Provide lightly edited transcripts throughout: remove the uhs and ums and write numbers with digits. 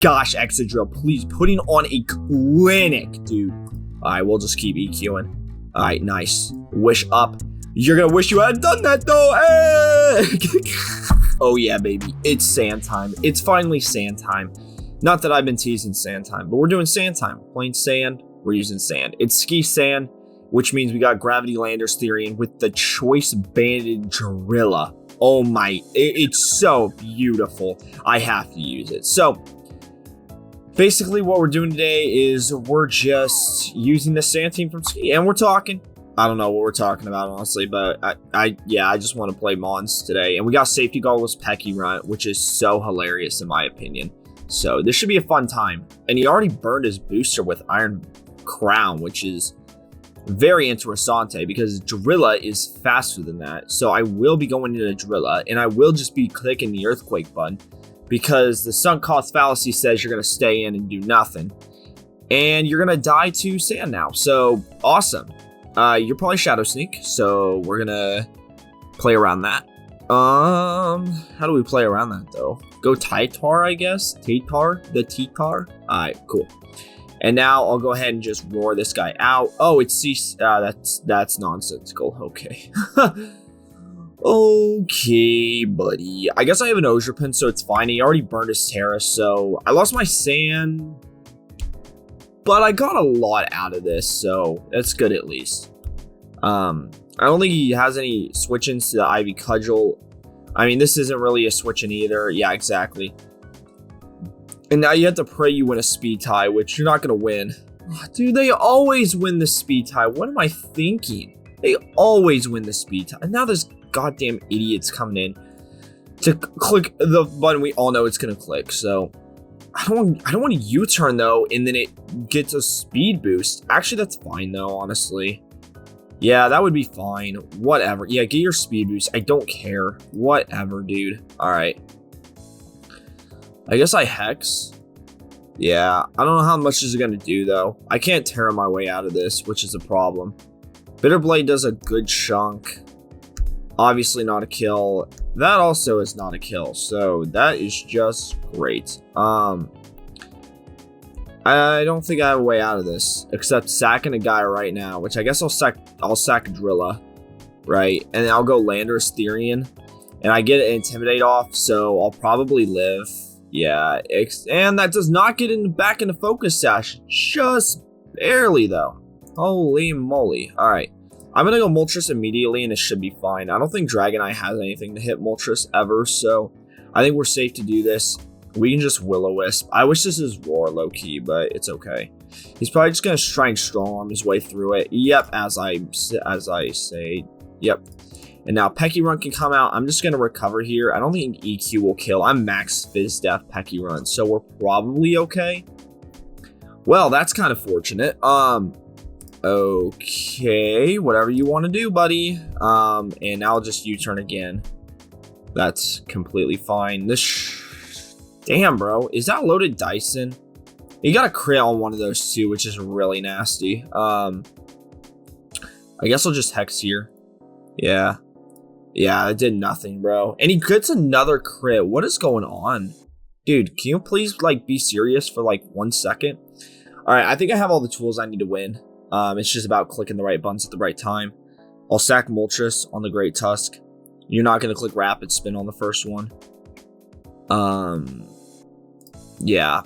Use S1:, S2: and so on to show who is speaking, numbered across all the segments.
S1: gosh, Excadrill, please putting on a clinic, dude. All right, we'll just keep EQing. All right, nice. Wish up. You're gonna wish you hadn't done that though. Oh yeah, baby. It's sand time. It's finally sand time. Not that I've been teasing sand time, but we're doing sand time. Plain sand, we're using sand. It's ski sand, which means we got gravity landorus-therian with the choice banded Drilla. Oh my, it's so beautiful. I have to use it. So basically what we're doing today is we're just using the sand team from ski, and we're talking. I don't know what we're talking about, honestly, but I just want to play Mons today. And we got Safety Goggles Pecky, which is so hilarious in my opinion. So this should be a fun time. And he already burned his booster with Iron Crown, which is very interessante because Drilla is faster than that. So I will be going into Drilla, and I will just be clicking the Earthquake button because the sunk cost fallacy says you're going to stay in and do nothing. And you're going to die to sand now. So awesome. You're probably Shadow Sneak, so we're gonna play around that. How do we play around that though? Go Tytar, I guess. Tytar. Alright, cool. And now I'll go ahead and just roar this guy out. Oh, it's that's nonsensical. Okay. Okay, buddy. I guess I have an ogerpon, so it's fine. He already burned his Tera, so I lost my sand. But I got a lot out of this, so that's good at least. I don't think he has any switch-ins to the Ivy Cudgel. I mean, this isn't really a switch-in either. Yeah, exactly. And now you have to pray you win a speed tie, which you're not going to win. Dude, they always win the speed tie. What am I thinking? They always win the speed tie. And now there's goddamn idiots coming in to click the button we all know it's going to click, so... I don't want to U-turn though, and then it gets a speed boost. Actually, that's fine though, honestly. Yeah, that would be fine. Whatever. Yeah, get your speed boost. I don't care. Whatever, dude. All right. I guess I Hex. Yeah, I don't know how much is it going to do though. I can't tear my way out of this, which is a problem. Bitter Blade does a good chunk. Obviously not a kill. That also is not a kill, so that is just great. I don't think I have a way out of this except sacking a guy right now, which I guess I'll sack Drilla, right? And then I'll go landorus-therian, and I get an Intimidate off, so I'll probably live. Yeah, and that does not get back into Focus Sash, just barely though. Holy moly! All right. I'm going to go Moltres immediately, and it should be fine. I don't think Dragonite has anything to hit Moltres ever, so I think we're safe to do this. We can just Will-O-Wisp. I wish this is Roar low-key, but it's okay. He's probably just going to try and strong arm his way through it. Yep, as I say. Yep. And now Pecky Run can come out. I'm just going to recover here. I don't think EQ will kill. I'm max Fizz Death Pecky Run, so we're probably okay. Well, that's kind of fortunate. Okay, whatever you want to do, buddy. And now I'll just U-turn again. That's completely fine. Damn, bro. Is that loaded Dyson? You got a crit on one of those too, which is really nasty. I guess I'll just Hex here. Yeah. Yeah, it did nothing, bro. And he gets another crit. What is going on? Dude, can you please, like, be serious for, like, 1 second? Alright, I think I have all the tools I need to win. It's just about clicking the right buttons at the right time. I'll sack Moltres on the Great Tusk. You're not going to click Rapid Spin on the first one. Yeah.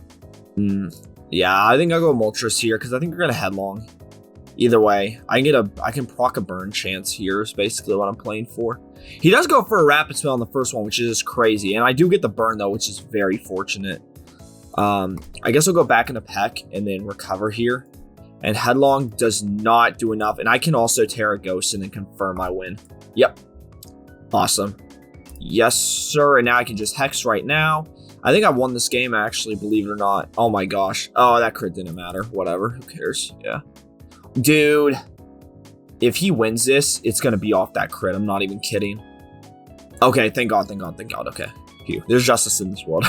S1: Yeah, I think I'll go Moltres here because I think we're going to Headlong. Either way, I can proc a burn chance here is basically what I'm playing for. He does go for a Rapid Spin on the first one, which is just crazy. And I do get the burn though, which is very fortunate. I guess I'll go back into Peck and then recover here. And Headlong does not do enough. And I can also Tera Ghost and then confirm my win. Yep. Awesome. Yes, sir. And now I can just Hex right now. I think I won this game, actually, believe it or not. Oh, my gosh. Oh, that crit didn't matter. Whatever. Who cares? Yeah. Dude. If he wins this, it's going to be off that crit. I'm not even kidding. Okay. Thank God. Thank God. Thank God. Okay. Phew. There's justice in this world.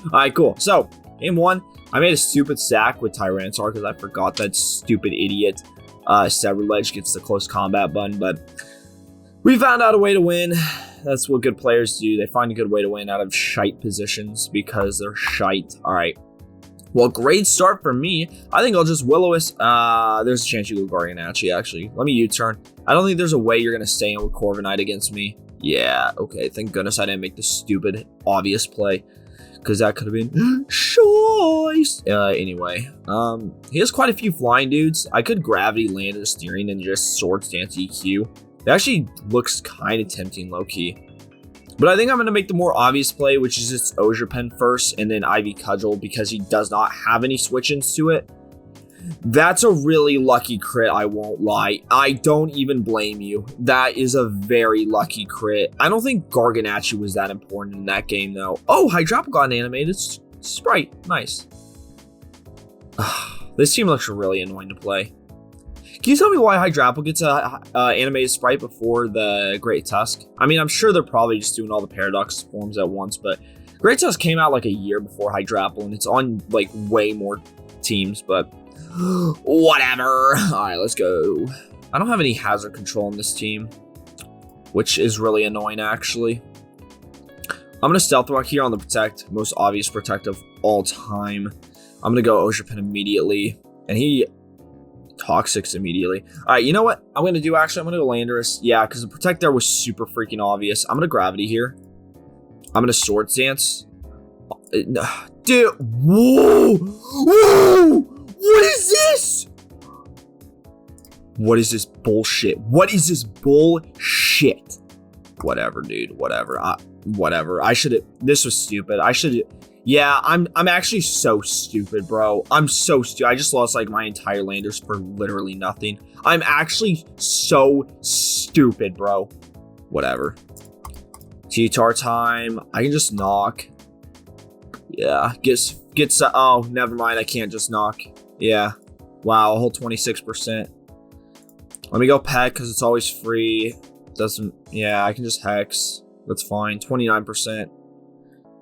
S1: All right, cool. So, game one. I made a stupid sack with Tyranitar because I forgot that stupid idiot Severledge gets the close combat button, but we found out a way to win. That's what good players do. They find a good way to win out of shite positions because they're shite. All right. Well, great start for me. I think I'll just Will-O-Wisp. There's a chance you go Garganacci, actually. Let me U-turn. I don't think there's a way you're going to stay in with Corviknight against me. Yeah, okay. Thank goodness I didn't make the stupid, obvious play. Because that could have been choice. Anyway, he has quite a few flying dudes. I could Gravity, Landorus-therian, and just Swords Dance EQ. It actually looks kind of tempting, low-key. But I think I'm going to make the more obvious play, which is just Ogerpon first, and then Ivy Cudgel, because he does not have any switch-ins to it. That's a really lucky crit, I won't lie. I don't even blame you. That is a very lucky crit. I don't think Garganacci was that important in that game, though. Oh, Hydropple got an animated sprite. Nice. This team looks really annoying to play. Can you tell me why Hydropple gets a animated sprite before the Great Tusk? I mean, I'm sure they're probably just doing all the Paradox forms at once, but Great Tusk came out like a year before Hydropple, and it's on like way more teams, but whatever. All right, let's go. I don't have any hazard control on this team, which is really annoying, actually. I'm going to Stealth Rock here on the Protect, most obvious Protect of all time. I'm going to go Ogerpon immediately, and he Toxics immediately. All right, you know what I'm going to do, actually? I'm going to go Landorus. Yeah, because the Protect there was super freaking obvious. I'm going to Gravity here. I'm going to Swords Dance. Dude, whoa! Whoa! What is this? What is this bullshit? What is this bullshit? Whatever, dude. Whatever. Whatever. I should have. This was stupid. I should. Yeah, I'm actually so stupid, bro. I'm so stupid. I just lost like my entire Landers for literally nothing. I'm actually so stupid, bro. Whatever. T-Tar time. I can just knock. Yeah. Gets. Oh, never mind. I can't just knock. Yeah. Wow. A whole 26%. Let me go Pet because it's always free. Doesn't. Yeah. I can just Hex. That's fine. 29%.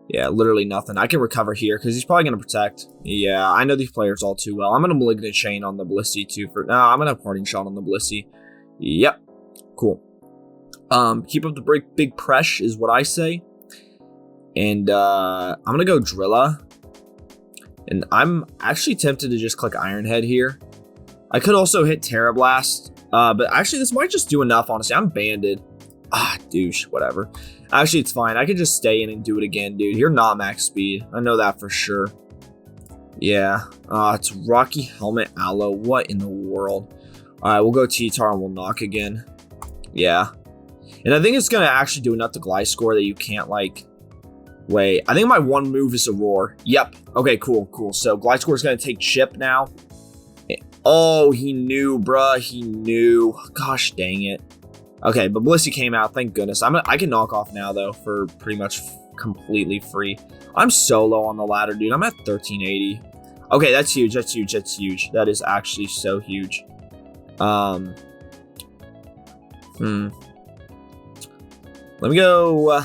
S1: Yeah, literally nothing. I can recover here because he's probably going to Protect. Yeah, I know these players all too well. I'm going to Malignant Chain on the Blissey too. No, I'm going to have Parting Shot on the Blissey. Yep. Cool. Keep up the big press is what I say. And I'm going to go Drilla. And I'm actually tempted to just click Iron Head here. I could also hit Tera Blast. But actually, this might just do enough, honestly. I'm banded. Douche. Whatever. Actually, it's fine. I could just stay in and do it again, dude. You're not max speed. I know that for sure. Yeah. It's Rocky Helmet Aloe. What in the world? All right, we'll go T-Tar and we'll knock again. Yeah. And I think it's going to actually do enough to Gliscor that you can't, like... Wait. I think my one move is a Roar. Yep. Okay, cool, cool. So Gliscor is going to take Chip now. Oh, he knew, bruh. He knew. Gosh dang it. Okay, but Blissey came out, thank goodness. I can knock off now, though, for pretty much completely free. I'm so low on the ladder, dude. I'm at 1380. Okay, that's huge, that's huge, that's huge. That is actually so huge. Let me go...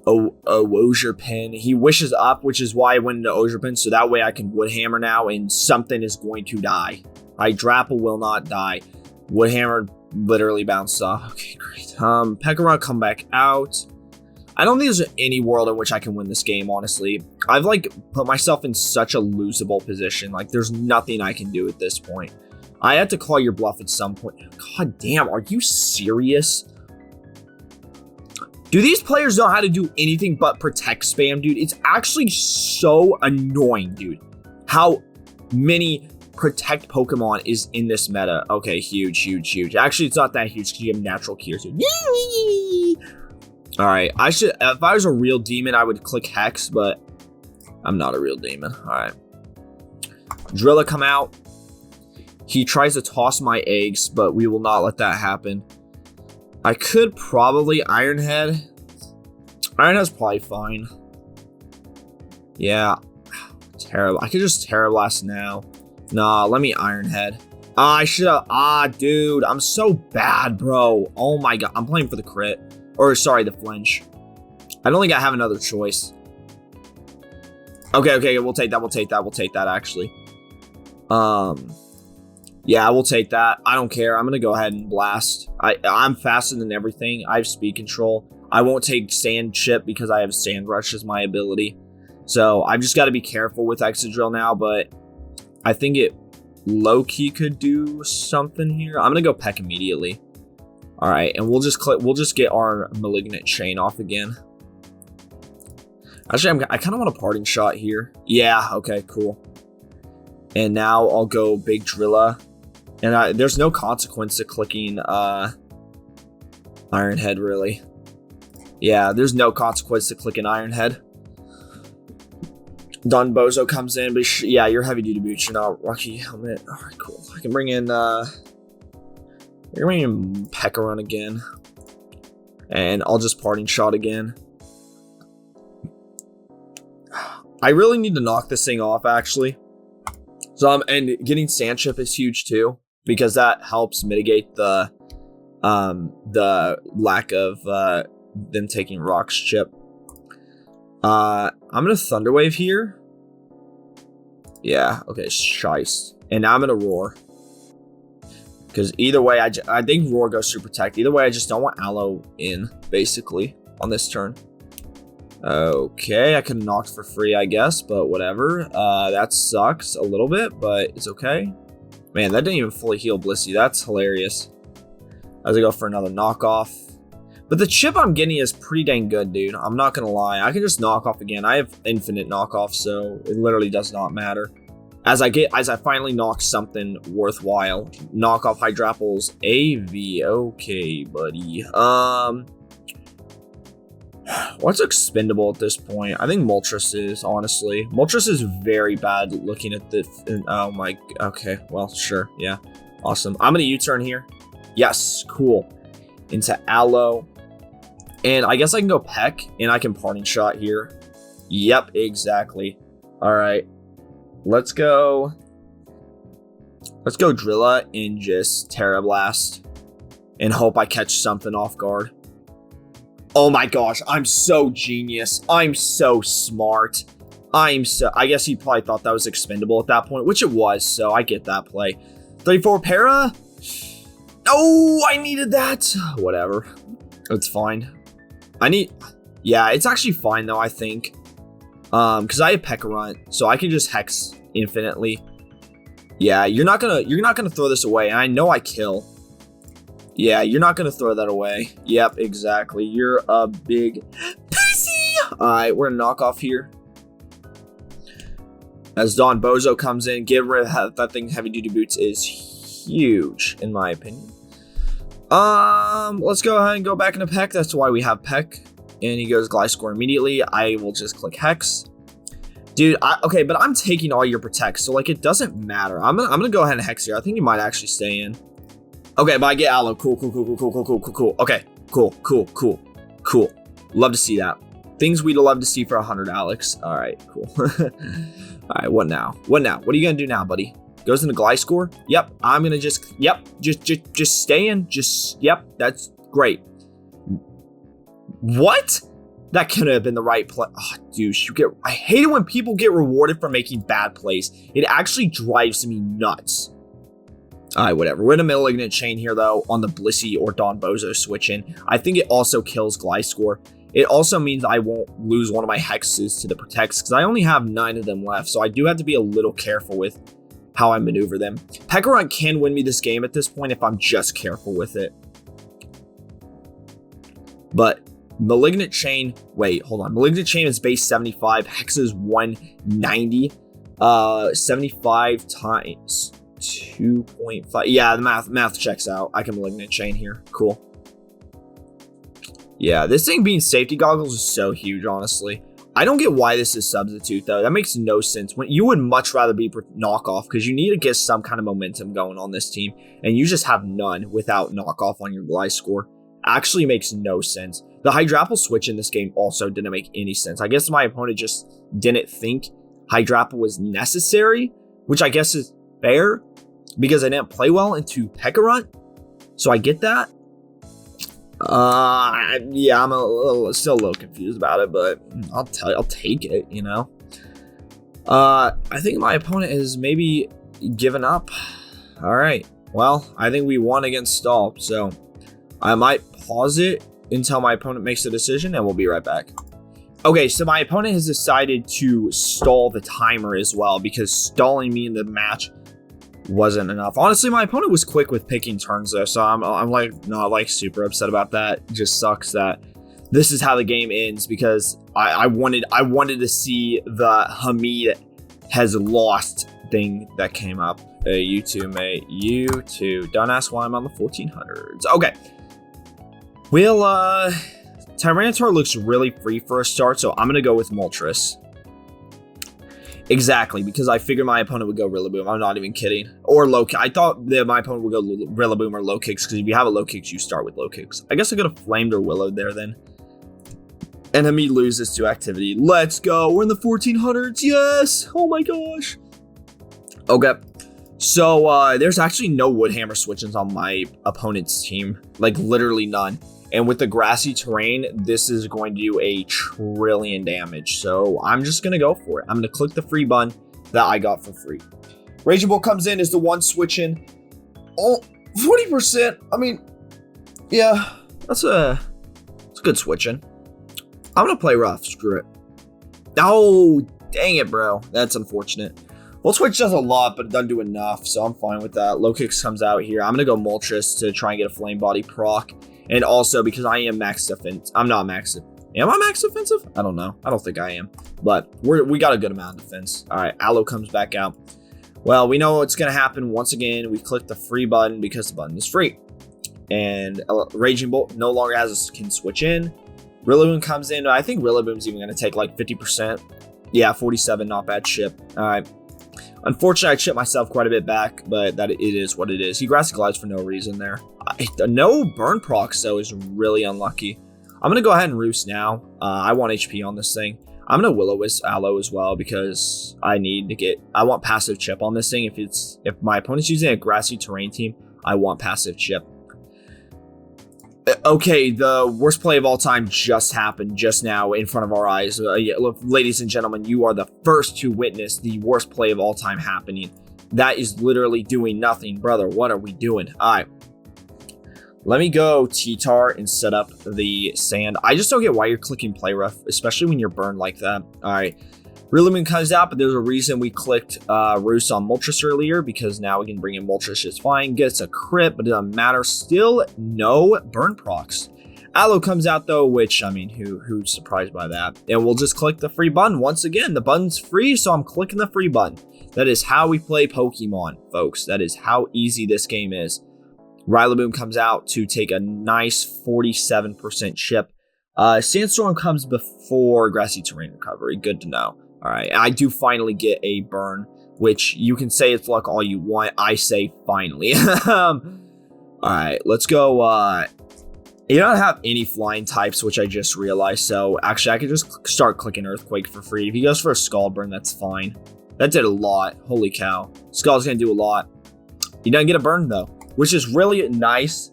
S1: Ogerpon. He wishes up, which is why I went into Ogerpon, so that way I can Woodhammer now, and something is going to die. Hydrapple will not die. Woodhammer literally bounced off. Okay, great. Pekka come back out. I don't think there's any world in which I can win this game, honestly. I've, like, put myself in such a losable position. Like, there's nothing I can do at this point. I had to call your bluff at some point. God damn, are you serious? Do these players know how to do anything but Protect spam, dude? It's actually so annoying, dude. How many Protect Pokemon is in this meta. Okay, huge, huge, huge. Actually, it's not that huge because you have natural cures. All right, I should. If I was a real demon, I would click Hex, but I'm not a real demon. All right, Drilla come out. He tries to toss my eggs, but we will not let that happen. I could probably Iron Head. Iron Head's probably fine. Yeah, terrible. I could just Tera Blast now. Nah, let me Iron Head. I should have. Dude, I'm so bad, bro. Oh my god, I'm playing for the crit. Or, sorry, the flinch. I don't think I have another choice. Okay, we'll take that, we'll take that, actually. Yeah, we'll take that. I don't care. I'm going to go ahead and Blast. I'm faster than everything. I have speed control. I won't take Sand Chip because I have Sand Rush as my ability. So I've just got to be careful with Excadrill now, but I think it low-key could do something here. I'm gonna go Peck immediately. All right, and we'll just get our Malignant Chain off again. Actually, I kind of want a Parting Shot here. Yeah, okay, cool. And now I'll go Big Drilla. And there's no consequence to clicking Iron Head, really. Yeah, there's no consequence to clicking Iron Head. Don Bozo comes in, but yeah, you're heavy duty boots. You're not Rocky Helmet. All right, cool. I can bring in Pekkaron again, and I'll just Parting Shot again. I really need to knock this thing off, actually. So and getting Sand Chip is huge too, because that helps mitigate the lack of them taking Rock's Chip. I'm gonna Thunder Wave here. Yeah, okay, Shice. And now I'm gonna Roar. Because either way, I think Roar goes Super Protect. Either way, I just don't want Aloe in, basically, on this turn. Okay, I could have knocked for free, I guess, but whatever. That sucks a little bit, but it's okay. Man, that didn't even fully heal Blissey. That's hilarious. As I go for another knockoff. But the chip I'm getting is pretty dang good, dude. I'm not gonna lie. I can just knock off again. I have infinite knockoff, so it literally does not matter. As I finally knock something worthwhile. Knock off Hydrapple's AV. Okay, buddy. What's expendable at this point? I think Moltres is, honestly. Moltres is very bad looking at the... Oh my... Okay, well, sure. Yeah. Awesome. I'm going to U-turn here. Yes, cool. Into Aloe. And I guess I can go Peck, and I can Parting Shot here. Yep, exactly. All right. Let's go Drilla and just Tera Blast. And hope I catch something off guard. Oh my gosh, I'm so genius. I'm so smart. I guess he probably thought that was expendable at that point, which it was, so I get that play. 34 Para? Oh, I needed that. Whatever. It's fine. Yeah, it's actually fine though, I think. Because I have Pekkarunt, so I can just Hex infinitely. Yeah, you're not gonna throw this away, and I know I kill. Yeah, you're not gonna throw that away. Yep, exactly. You're a big pussy. Alright, we're gonna knock off here. As Don Bozo comes in, get rid of that thing. Heavy duty boots is huge, in my opinion. Let's go ahead and go back into Peck. That's why we have Peck. And he goes Gliscor immediately. I will just click Hex. Dude, okay, but I'm taking all your protects, so like it doesn't matter. I'm gonna go ahead and Hex here. I think he might actually stay in. Okay, but I get Aloe. Cool. Okay, cool. Love to see that. Things we'd love to see for 100, Alex. All right, cool. All right, what now? What are you gonna do now, buddy? Goes into Gliscor. Yep, I'm gonna just stay in. Yep, that's great. What? That could have been the right play. Oh, dude, I hate it when people get rewarded for making bad plays. It actually drives me nuts. Alright, whatever. We're in a Malignant Chain here, though, on the Blissey or Don Bozo switch in. I think it also kills Gliscor. It also means I won't lose one of my Hexes to the Protects, because I only have 9 of them left, so I do have to be a little careful with how I maneuver them. Pekkarunt can win me this game at this point if I'm just careful with it. But Malignant Chain, wait, hold on. Malignant Chain is base 75, Hex is 190. 75 times 2.5. Yeah, the math checks out. I can Malignant Chain here. Cool. Yeah, this thing being safety goggles is so huge, honestly. I don't get why this is substitute, though. That makes no sense. When you would much rather be knockoff, because you need to get some kind of momentum going on this team, and you just have none without knockoff on your Gliscor. Actually makes no sense. The Hydrapple switch in this game also didn't make any sense. I guess my opponent just didn't think Hydrapple was necessary, which I guess is fair, because I didn't play well into Pekkarunt. So I get that. Yeah, I'm still a little confused about it, but I'll take it, you know. I think my opponent is maybe given up. All right, well, I think we won against Stomp, so I might pause it until my opponent makes a decision, and we'll be right back. Okay, so my opponent has decided to stall the timer as well because stalling me in the match wasn't enough. Honestly, my opponent was quick with picking turns though, so I'm like not like super upset about that. It just sucks that this is how the game ends because I wanted to see the Hamid has lost thing that came up. Hey, you too, mate. You too. Don't ask why I'm on the 1400s. Okay. Well, Tyranitar looks really free for a start, so I'm going to go with Moltres. Exactly, because I figured my opponent would go Rillaboom. I'm not even kidding. Or low kick. I thought that my opponent would go Rillaboom or low kicks, because if you have a low kicks, you start with low kicks. I guess I could have flamed or willowed there then. Enemy loses to activity. Let's go. We're in the 1400s. Yes. Oh my gosh. Okay. So there's actually no Woodhammer switch-ins on my opponent's team. Like literally none. And with the grassy terrain, this is going to do a trillion damage. So I'm just going to go for it. I'm going to click the free button that I got for free. Raging Bolt comes in as the one switch in. Oh, 40%. I mean, yeah, that's a good switch in. I'm going to play rough. Screw it. Oh, dang it, bro. That's unfortunate. Volt Switch does a lot, but it doesn't do enough, so I'm fine with that. Low Kicks comes out here. I'm going to go Moltres to try and get a Flame Body proc. And also, because I am max defense. I'm not max. Am I max defensive? I don't know. I don't think I am. But we got a good amount of defense. All right, Aloe comes back out. Well, we know what's going to happen. Once again, we click the free button because the button is free. And Raging Bolt no longer can switch in. Rillaboom comes in. I think Rillaboom's even going to take like 50%. Yeah, 47, not bad chip. All right. Unfortunately, I chipped myself quite a bit back, but that it is what it is. He Grassy Glides for no reason there. No burn procs, though, is really unlucky. I'm going to go ahead and Roost now. I want HP on this thing. I'm going to Will-O-Wisp Aloe as well because I want passive chip on this thing. If my opponent's using a grassy terrain team, I want passive chip. Okay, the worst play of all time just happened just now in front of our eyes. Yeah, look, ladies and gentlemen, you are the first to witness the worst play of all time happening. That is literally doing nothing. Brother, what are we doing? All right. Let me go T-Tar and set up the sand. I just don't get why you're clicking play rough, especially when you're burned like that. All right. Rillaboom comes out, but there's a reason we clicked Roost on Moltres earlier because now we can bring in Moltres just fine. Gets a crit, but it doesn't matter. Still no burn procs. Aloe comes out though, which, I mean, who's surprised by that? And we'll just click the free button. Once again, the button's free, so I'm clicking the free button. That is how we play Pokemon, folks. That is how easy this game is. Rillaboom comes out to take a nice 47% chip. Sandstorm comes before Grassy Terrain Recovery. Good to know. All right, I do finally get a burn, which you can say it's luck all you want. I say finally. All right, let's go. You don't have any flying types, which I just realized. So actually, I could just start clicking Earthquake for free. If he goes for a Scald Burn, that's fine. That did a lot. Holy cow. Scald's going to do a lot. He doesn't get a burn, though, which is really nice,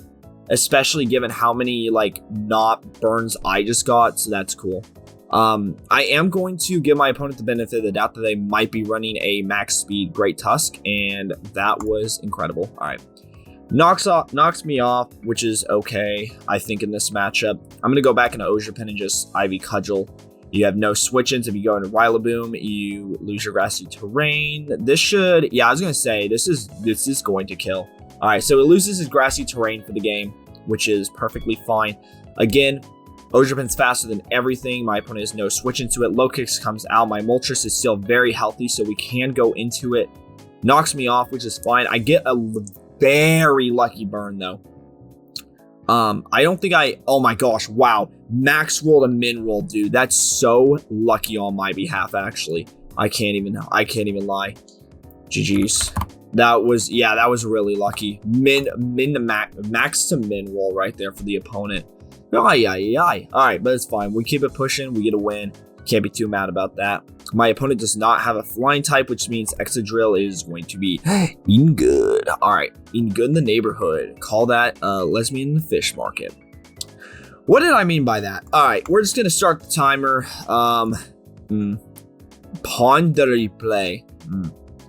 S1: especially given how many, like, not burns I just got. So that's cool. I am going to give my opponent the benefit of the doubt that they might be running a max speed Great Tusk, and that was incredible. All right. Knocks me off, which is okay, I think, in this matchup. I'm going to go back into Ogerpon and just Ivy Cudgel. You have no switch-ins. If you go into Rillaboom, you lose your grassy terrain. This should, yeah, I was going to say, this is going to kill. All right, so it loses his grassy terrain for the game, which is perfectly fine. Again, Ogerpon's faster than everything. My opponent has no switch into it. Low Kicks comes out. My Moltres is still very healthy, so we can go into it. Knocks me off, which is fine. I get a very lucky burn, though. I don't think oh my gosh, wow. Max roll to min roll, dude. That's so lucky on my behalf, actually. I can't even lie. GG's. That was really lucky. Max to min roll right there for the opponent. Alright, but it's fine. We keep it pushing. We get a win. Can't be too mad about that. My opponent does not have a flying type, which means Excadrill is going to be eating good. Alright, eating good in the neighborhood. Call that lesbian in the fish market. What did I mean by that? Alright, we're just going to start the timer. Ponder play.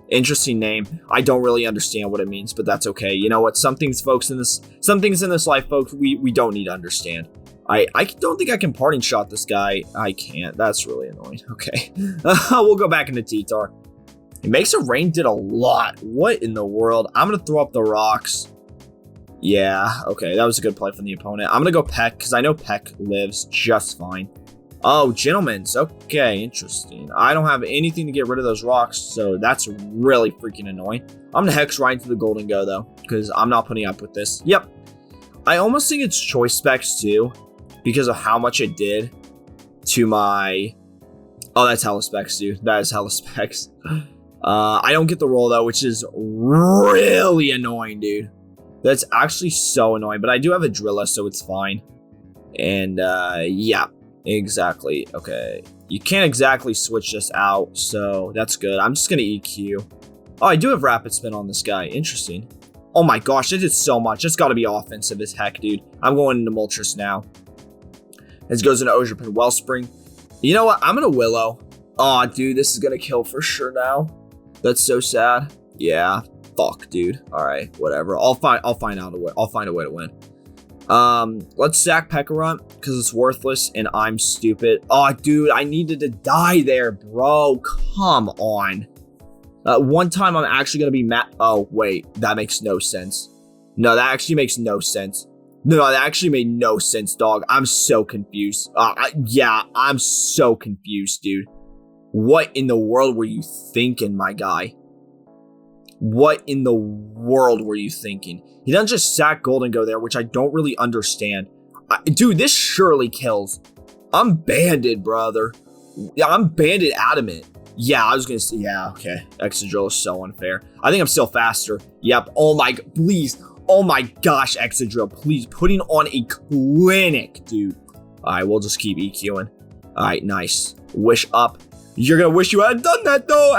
S1: Interesting name. I don't really understand what it means, but that's okay. You know what? Some things in this life, folks, we don't need to understand. I don't think I can parting shot this guy. I can't. That's really annoying. Okay. We'll go back into T-Tar. It makes a rain did a lot. What in the world? I'm going to throw up the rocks. Yeah, okay. That was a good play from the opponent. I'm going to go Peck because I know Peck lives just fine. Oh, Gentleman's. Okay, interesting. I don't have anything to get rid of those rocks, so that's really freaking annoying. I'm going to Hex right into the Golden Go, though, because I'm not putting up with this. Yep. I almost think it's Choice Specs, too, because of how much it did to my... Oh, that's hella specs, dude. That is hella specs. I don't get the roll, though, which is really annoying, dude. That's actually so annoying, but I do have a Drilla, so it's fine. And, yeah, exactly. Okay. You can't exactly switch this out, so that's good. I'm just going to EQ. Oh, I do have Rapid Spin on this guy. Interesting. Oh my gosh, it did so much. It's got to be offensive as heck, dude. I'm going into Moltres now. This goes into Ogerpon-wellspring. You know what? I'm going to Willow. Oh, dude, this is going to kill for sure now. That's so sad. Yeah. Fuck, dude. All right, whatever. I'll find out a way. I'll find a way to win. Let's sack Pekarunt because it's worthless and I'm stupid. Oh, dude, I needed to die there, bro. Come on. One time I'm actually gonna be mad. Oh, wait, that makes no sense. No, that actually makes no sense. No, that actually made no sense, dog. I'm so confused. Yeah, I'm so confused, dude. What in the world were you thinking, my guy? What in the world were you thinking? He doesn't just sack Golden Go there, which I don't really understand. Dude, this surely kills. I'm banded, brother. Yeah, I'm banded adamant. Yeah, I was going to say, yeah, okay. Excadrill is so unfair. I think I'm still faster. Yep. Oh my, please. Oh my gosh, Excadrill, please. Putting on a clinic, dude. All right, we'll just keep EQing. All right, nice. Wish up. You're going to wish you hadn't done that, though.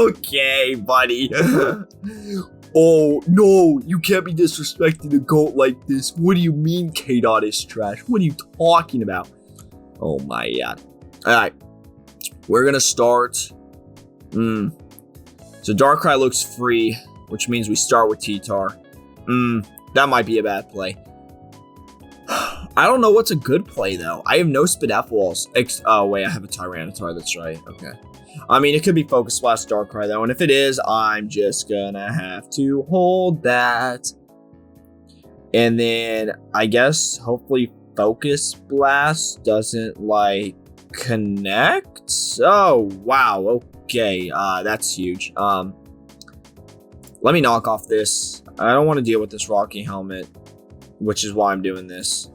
S1: Okay, buddy. Oh, no, you can't be disrespecting a goat like this. What do you mean K-Dot is trash? What are you talking about? Oh, my God. All right. We're going to start. So Darkrai looks free, which means we start with T-Tar. That might be a bad play. I don't know what's a good play, though. I have no Spadef walls. Oh, wait, I have a Tyranitar. That's right. Okay. I mean, it could be Focus Blast Darkrai, though. And if it is, I'm just gonna have to hold that. And then, I guess, hopefully Focus Blast doesn't, like, connect? Oh, wow. Okay. That's huge. Let me knock off this. I don't want to deal with this Rocky Helmet, which is why I'm doing this.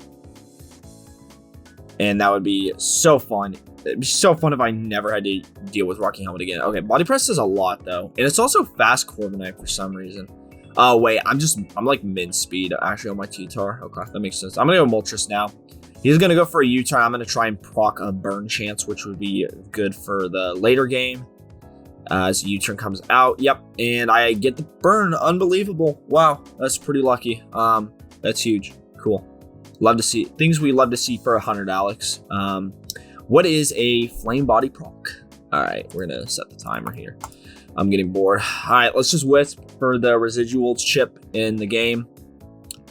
S1: And that would be so fun. It'd be so fun if I never had to deal with Rocky Helmet again. Okay, Body Press does a lot, though. And it's also fast Corviknight for some reason. Oh, wait. I'm like mid-speed, actually, on my T-Tar. Okay, that makes sense. I'm going to go Moltres now. He's going to go for a U-Turn. I'm going to try and proc a Burn Chance, which would be good for the later game. As U-Turn comes out. Yep, and I get the Burn. Unbelievable. Wow, that's pretty lucky. That's huge. Cool. Love to see things we love to see for 100, Alex. What is a Flame Body proc? All right, we're gonna set the timer here. I'm getting bored. All right, let's just Wisp for the residual chip in the game.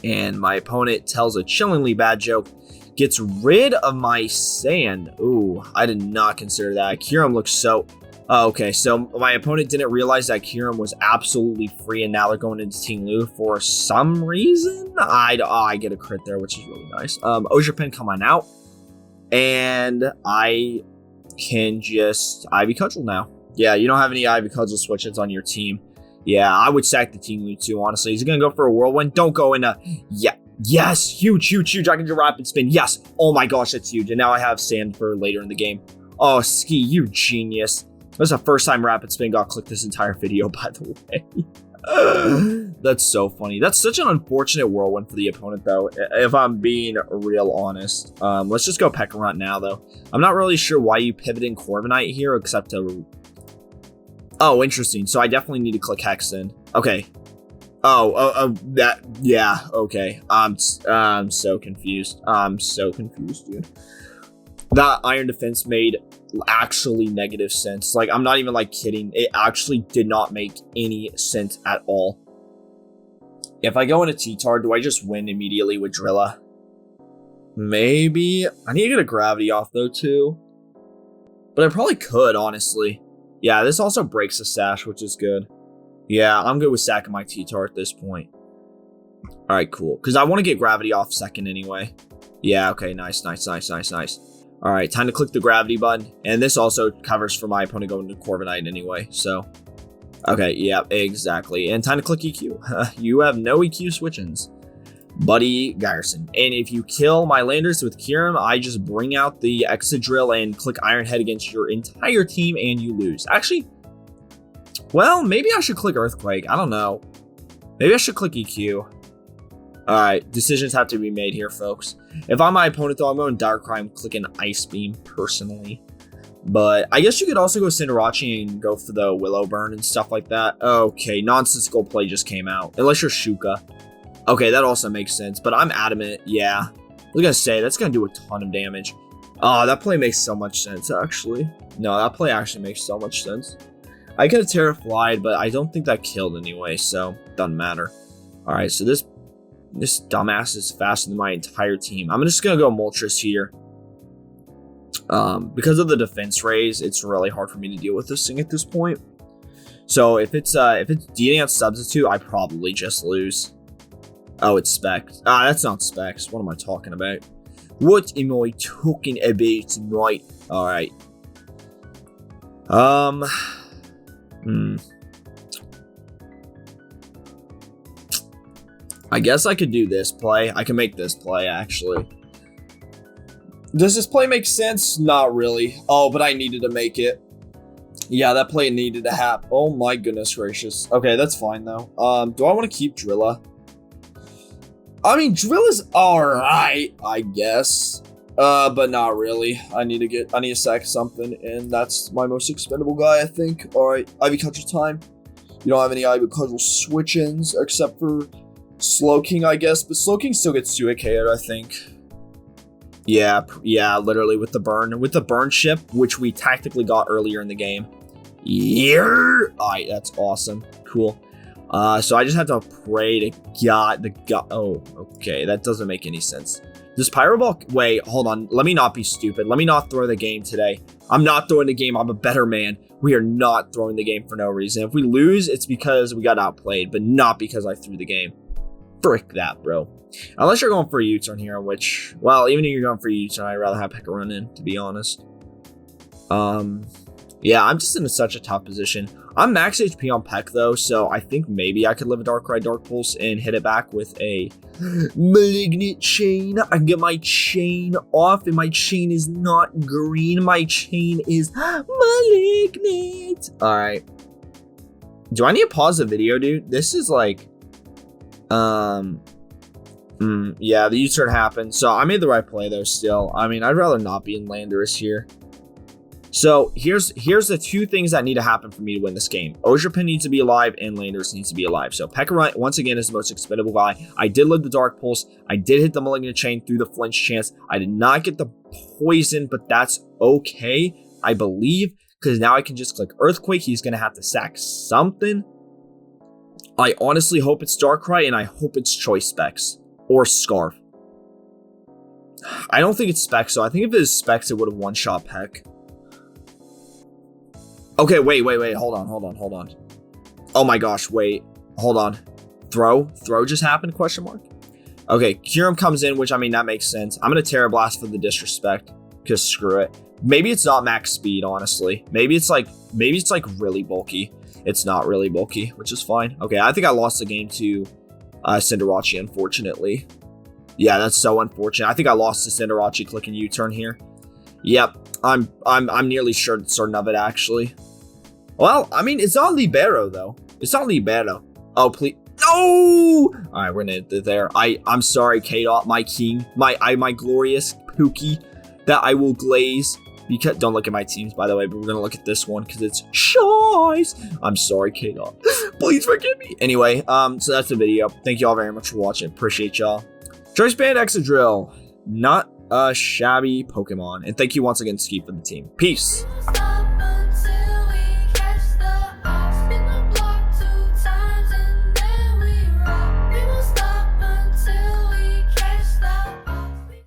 S1: And my opponent tells a chillingly bad joke. Gets rid of my sand. Ooh, I did not consider that. Kyurem looks so... Oh, okay, so my opponent didn't realize that Kyurem was absolutely free, and now they're going into Team Lu for some reason. I get a crit there, which is really nice. Ogerpon coming out, and I can just Ivy Cudgel now. Yeah, you don't have any Ivy Cudgel switches on your team. Yeah, I would sack the Team Lu too, honestly. Is he going to go for a Whirlwind? Don't go into... Yeah, yes, huge, huge, huge. I can do Rapid Spin. Yes. Oh my gosh, that's huge. And now I have Sand for later in the game. Oh, Ski, you genius. That's the first time Rapid Spin got clicked this entire video, by the way. That's so funny. That's such an unfortunate Whirlwind for the opponent, though, if I'm being real honest. Let's just go Pekarunt now, though. I'm not really sure why you pivoted Corviknight here, except to... Oh, interesting. So I definitely need to click Hex in. Okay. Yeah, okay. I'm so confused. I'm so confused, dude. That Iron Defense made actually negative sense. Like, I'm not even, like, kidding. It actually did not make any sense at all. If I go into T-Tar, do I just win immediately with Drilla? Maybe. I need to get a gravity off though too. But I probably could, honestly. Yeah, this also breaks the sash, which is good. Yeah, I'm good with sacking my T-Tar at this point. Alright, cool. Because I want to get gravity off second anyway. Yeah, okay, nice. Alright, time to click the gravity button. And this also covers for my opponent going to Corviknight anyway, so. Okay, yeah, exactly. And time to click EQ. You have no EQ switch-ins. Buddy Garrison. And if you kill my Landorus with Kyurem, I just bring out the Excadrill and click Iron Head against your entire team and you lose. Actually, well, maybe I should click Earthquake. I don't know. Maybe I should click EQ. Alright, decisions have to be made here, folks. If I'm my opponent, though, I'm going Darkrai. I'm clicking Ice Beam, personally. But I guess you could also go Cinderace and go for the Willow Burn and stuff like that. Okay, nonsensical play just came out. Unless you're Shuka. Okay, that also makes sense. But I'm Adamant, yeah. I was going to say, that's going to do a ton of damage. Oh, that play makes so much sense, actually. No, that play actually makes so much sense. I could have Terra Flied, but I don't think that killed anyway, so doesn't matter. Alright, so this dumbass is faster than my entire team. I'm just going to go Moltres here. Because of the defense raise, it's really hard for me to deal with this thing at this point. So if it's D-Dance substitute, I probably just lose. Oh, it's Specs. Ah, that's not Specs. What am I talking about? What am I talking about tonight? Alright. I guess I could do this play. I can make this play, actually. Does this play make sense? Not really. Oh, but I needed to make it. Yeah, that play needed to happen. Oh my goodness gracious. Okay, that's fine though. Do I want to keep Drilla? I mean, Drilla's alright, I guess. But not really. I need to sack something, and that's my most expendable guy, I think. Alright, Ivy Cudgel time. You don't have any Ivy Cudgel switch-ins, except for Slowking, I guess. But Slowking still gets 2 KO'd, I think. Yeah, literally with the burn ship, which we tactically got earlier in the game. Yeah, alright, that's awesome. Cool. So I just have to pray to God. Oh, okay, that doesn't make any sense. Does Pyro Ball? Wait, hold on. Let me not be stupid. Let me not throw the game today. I'm not throwing the game. I'm a better man. We are not throwing the game for no reason. If we lose, it's because we got outplayed, but not because I threw the game. Frick that, bro. Unless you're going for a U-turn here, which, well, even if you're going for a U-turn, I'd rather have Pekka run in, to be honest. Yeah, I'm just in such a tough position. I'm max HP on Peck, though, so I think maybe I could live a Darkrai Dark Pulse and hit it back with a Malignant Chain. I can get my chain off, and my chain is not green. My chain is Malignant. Alright. Do I need to pause the video, dude? This is like... yeah, the U-turn happened, so I made the right play though still. I mean, I'd rather not be in Landorus here. So here's the 2 things that need to happen for me to win this game. Ogerpon needs to be alive and Landorus needs to be alive. So Pekka, once again, is the most expendable guy. I did live the Dark Pulse. I did hit the Malignant Chain through the flinch chance. I did not get the poison, but that's okay, I believe, because now I can just click Earthquake. He's going to have to sack something. I honestly hope it's Darkrai, and I hope it's Choice Specs. Or Scarf. I don't think it's Specs, so I think if it was Specs, it would have one-shot Peck. Okay, wait. Hold on. Oh my gosh, wait. Hold on. Throw just happened, question mark? Okay, Kyurem comes in, which, I mean, that makes sense. I'm going to Tera Blast for the disrespect, because screw it. Maybe it's not max speed, honestly. Maybe it's like really bulky. It's not really bulky, which is fine. Okay, I think I lost the game to Cinderace, unfortunately. Yeah, that's so unfortunate. I think I lost to Cinderace clicking U-turn here. Yep, I'm nearly certain of it, actually. Well, I mean, it's not Libero, though. It's not Libero. Oh, please. No! Alright, we're gonna end it there. I'm sorry, K-Dot, my king. My glorious Pookie that I will glaze. Because, don't look at my teams, by the way, but we're gonna look at this one because it's choice. I'm sorry, K-Dot. Please forgive me. Anyway, so that's the video. Thank you all very much for watching. Appreciate y'all. Choice Band Excadrill. Not a shabby Pokemon. And thank you once again, Ski, for the team. Peace.